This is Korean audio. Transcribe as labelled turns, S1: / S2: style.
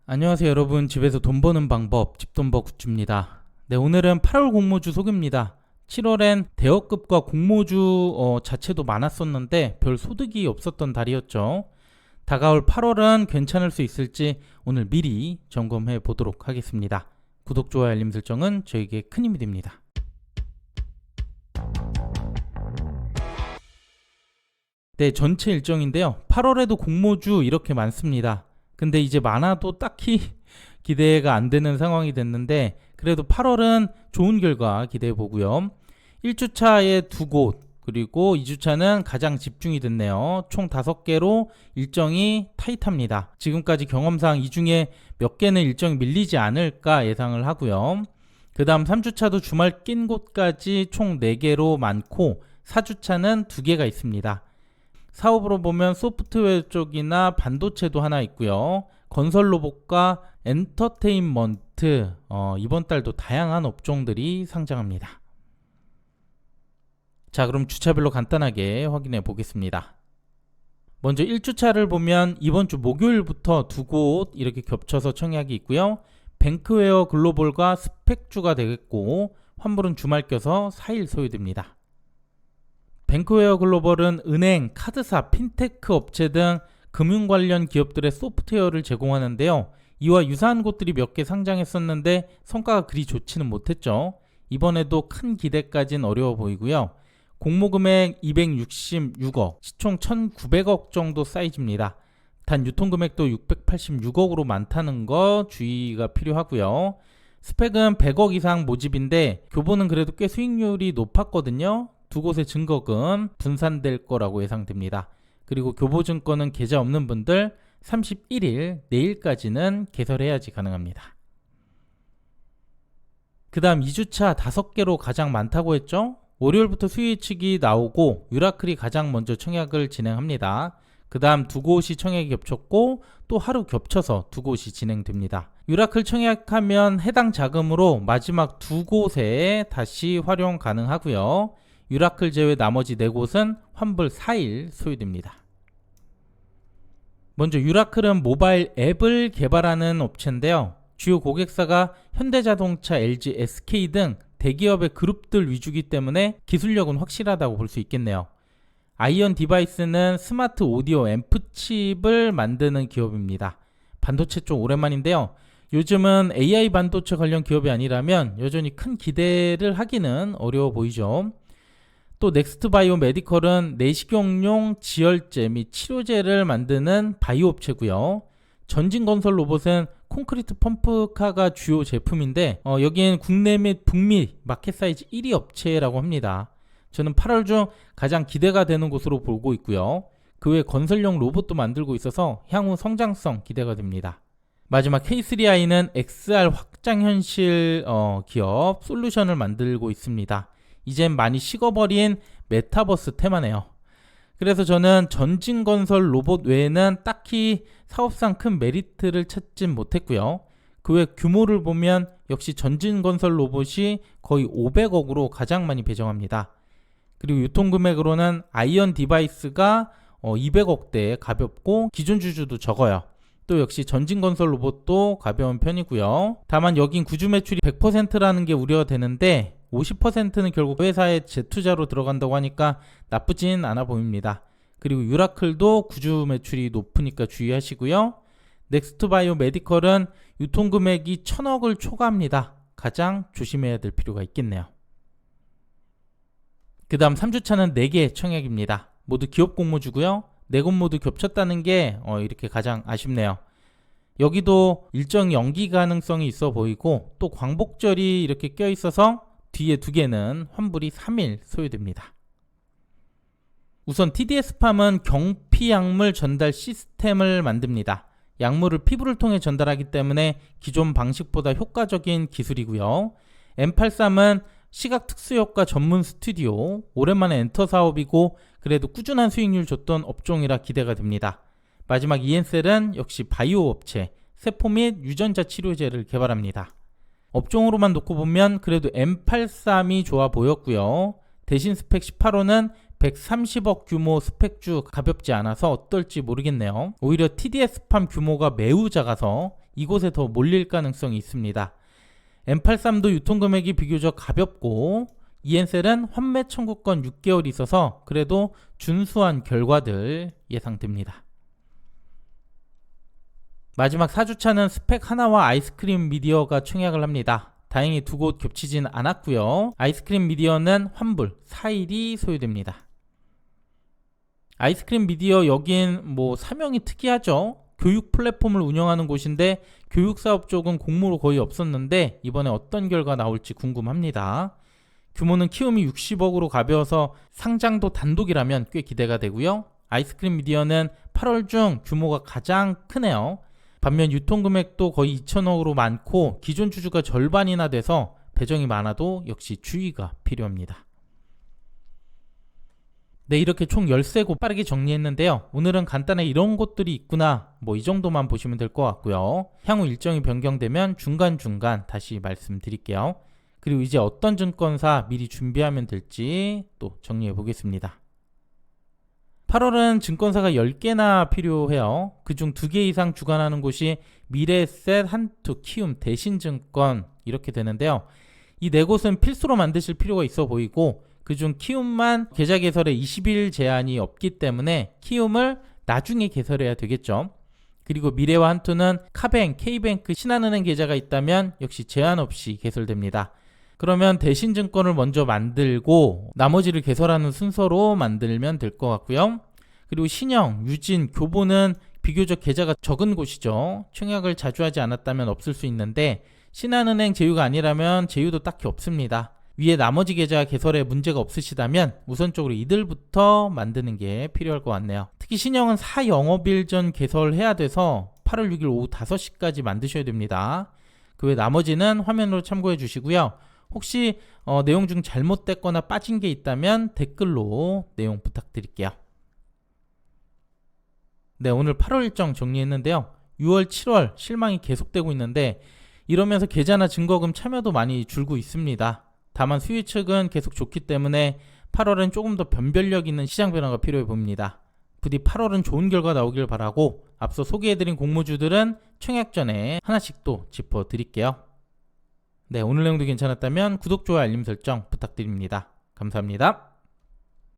S1: 안녕하세요 여러분. 집에서 돈 버는 방법 집돈버 굿즈입니다. 네, 오늘은 8월 공모주 소개입니다. 7월엔 대여급과 공모주 자체도 많았었는데 별 소득이 없었던 달이었죠. 다가올 8월은 괜찮을 수 있을지 오늘 미리 점검해 보도록 하겠습니다. 구독, 좋아요, 알림 설정은 저에게 큰 힘이 됩니다. 네, 전체 일정인데요. 8월에도 공모주 이렇게 많습니다. 근데 이제 많아도 딱히 기대가 안 되는 상황이 됐는데, 그래도 8월은 좋은 결과 기대해 보고요. 1주차에 2곳, 그리고 2주차는 가장 집중이 됐네요. 총 5개로 일정이 타이트합니다. 지금까지 경험상 이 중에 몇 개는 일정이 밀리지 않을까 예상을 하고요. 그 다음 3주차도 주말 낀 곳까지 총 4개로 많고, 4주차는 2개가 있습니다. 사업으로 보면 소프트웨어 쪽이나 반도체도 하나 있고요. 건설 로봇과 엔터테인먼트, 이번 달도 다양한 업종들이 상장합니다. 자, 그럼 주차별로 간단하게 확인해 보겠습니다. 먼저 1주차를 보면 이번 주 목요일부터 2곳 이렇게 겹쳐서 청약이 있고요. 뱅크웨어 글로벌과 스펙주가 되겠고, 환불은 주말 껴서 4일 소요됩니다. 뱅크웨어 글로벌은 은행, 카드사, 핀테크 업체 등 금융 관련 기업들의 소프트웨어를 제공하는데요. 이와 유사한 곳들이 몇 개 상장했었는데 성과가 그리 좋지는 못했죠. 이번에도 큰 기대까지는 어려워 보이고요. 공모금액 266억, 시총 1900억 정도 사이즈입니다. 단 유통금액도 686억으로 많다는 거 주의가 필요하고요. 스펙은 100억 이상 모집인데 교보는 그래도 꽤 수익률이 높았거든요. 두 곳의 증거금 분산될 거라고 예상됩니다. 그리고 교보증권은 계좌 없는 분들 31일 내일까지는 개설해야지 가능합니다. 그 다음 2주차 5개로 가장 많다고 했죠. 월요일부터 수요 예측이 나오고 유라클이 가장 먼저 청약을 진행합니다. 그 다음 2곳이 청약이 겹쳤고 또 하루 겹쳐서 2곳이 진행됩니다. 유라클 청약하면 해당 자금으로 마지막 2곳에 다시 활용 가능하고요. 유라클 제외 나머지 4곳은 환불 4일 소요됩니다. 먼저 유라클은 모바일 앱을 개발하는 업체인데요. 주요 고객사가 현대자동차, LG, SK 등 대기업의 그룹들 위주이기 때문에 기술력은 확실하다고 볼 수 있겠네요. 아이언 디바이스는 스마트 오디오 앰프 칩을 만드는 기업입니다. 반도체 쪽 오랜만인데요. 요즘은 AI 반도체 관련 기업이 아니라면 여전히 큰 기대를 하기는 어려워 보이죠. 또 넥스트 바이오 메디컬은 내시경용 지혈제 및 치료제를 만드는 바이오 업체고요. 전진건설 로봇은 콘크리트 펌프카가 주요 제품인데 여기엔 국내 및 북미 마켓 사이즈 1위 업체라고 합니다. 저는 8월 중 가장 기대가 되는 곳으로 보고 있고요. 그 외 건설용 로봇도 만들고 있어서 향후 성장성 기대가 됩니다. 마지막 K3i는 XR 확장현실 기업 솔루션을 만들고 있습니다. 이젠 많이 식어버린 메타버스 테마네요. 그래서 저는 전진건설 로봇 외에는 딱히 사업상 큰 메리트를 찾진 못했고요. 그 외 규모를 보면 역시 전진건설 로봇이 거의 500억으로 가장 많이 배정합니다. 그리고 유통금액으로는 아이언 디바이스가 200억대 가볍고 기존 주주도 적어요. 또 역시 전진건설 로봇도 가벼운 편이고요. 다만 여긴 구주 매출이 100%라는 게 우려가 되는데 50%는 결국 회사의 재투자로 들어간다고 하니까 나쁘진 않아 보입니다. 그리고 유라클도 구주 매출이 높으니까 주의하시고요. 넥스트바이오 메디컬은 유통금액이 1000억을 초과합니다. 가장 조심해야 될 필요가 있겠네요. 그 다음 3주차는 4개 청약입니다. 모두 기업 공모주고요. 4곳 모두 겹쳤다는 게 이렇게 가장 아쉽네요. 여기도 일정 연기 가능성이 있어 보이고 또 광복절이 이렇게 껴 있어서 뒤에 2개는 환불이 3일 소요됩니다. 우선 TDS팜은 경피 약물 전달 시스템을 만듭니다. 약물을 피부를 통해 전달하기 때문에 기존 방식보다 효과적인 기술이고요. M83은 시각 특수효과 전문 스튜디오, 오랜만에 엔터 사업이고 그래도 꾸준한 수익률 줬던 업종이라 기대가 됩니다. 마지막 이엔셀은 역시 바이오 업체, 세포 및 유전자 치료제를 개발합니다. 업종으로만 놓고 보면 그래도 M83이 좋아 보였고요. 대신 스펙 18호는 130억 규모 스펙주 가볍지 않아서 어떨지 모르겠네요. 오히려 TDS팜 규모가 매우 작아서 이곳에 더 몰릴 가능성이 있습니다. M83도 유통금액이 비교적 가볍고 이엔셀은 환매 청구권 6개월이 있어서 그래도 준수한 결과들 예상됩니다. 마지막 4주차는 스펙 하나와 아이스크림 미디어가 청약을 합니다. 다행히 두 곳 겹치진 않았고요. 아이스크림 미디어는 환불 4일이 소요됩니다. 아이스크림 미디어 여긴 사명이 특이하죠. 교육 플랫폼을 운영하는 곳인데 교육사업 쪽은 공모로 거의 없었는데 이번에 어떤 결과 나올지 궁금합니다. 규모는 키움이 60억으로 가벼워서 상장도 단독이라면 꽤 기대가 되고요. 아이스크림 미디어는 8월 중 규모가 가장 크네요. 반면 유통금액도 거의 2천억으로 많고 기존 주주가 절반이나 돼서 배정이 많아도 역시 주의가 필요합니다. 네, 이렇게 총 13곳 빠르게 정리했는데요. 오늘은 간단하게 이런 곳들이 있구나 이 정도만 보시면 될 것 같고요. 향후 일정이 변경되면 중간중간 다시 말씀드릴게요. 그리고 이제 어떤 증권사 미리 준비하면 될지 또 정리해 보겠습니다. 8월은 증권사가 10개나 필요해요. 그중 2개 이상 주관하는 곳이 미래에셋, 한투, 키움, 대신증권 이렇게 되는데요. 이 4곳은 필수로 만드실 필요가 있어 보이고 그중 키움만 계좌 개설에 20일 제한이 없기 때문에 키움을 나중에 개설해야 되겠죠. 그리고 미래와 한투는 카뱅, K뱅크, 신한은행 계좌가 있다면 역시 제한 없이 개설됩니다. 그러면 대신증권을 먼저 만들고 나머지를 개설하는 순서로 만들면 될 것 같고요. 그리고 신영, 유진, 교보는 비교적 계좌가 적은 곳이죠. 청약을 자주 하지 않았다면 없을 수 있는데 신한은행 제휴가 아니라면 제휴도 딱히 없습니다. 위에 나머지 계좌 개설에 문제가 없으시다면 우선적으로 이들부터 만드는 게 필요할 것 같네요. 특히 신영은 4영업일 전 개설해야 돼서 8월 6일 오후 5시까지 만드셔야 됩니다. 그 외 나머지는 화면으로 참고해 주시고요. 혹시 내용 중 잘못됐거나 빠진 게 있다면 댓글로 내용 부탁드릴게요. 네, 오늘 8월 일정 정리했는데요. 6월, 7월 실망이 계속되고 있는데 이러면서 계좌나 증거금 참여도 많이 줄고 있습니다. 다만 수요 측은 계속 좋기 때문에 8월은 조금 더 변별력 있는 시장 변화가 필요해 보입니다. 부디 8월은 좋은 결과 나오길 바라고 앞서 소개해드린 공모주들은 청약 전에 하나씩 또 짚어드릴게요. 네, 오늘 내용도 괜찮았다면 구독, 좋아요, 알림 설정 부탁드립니다. 감사합니다.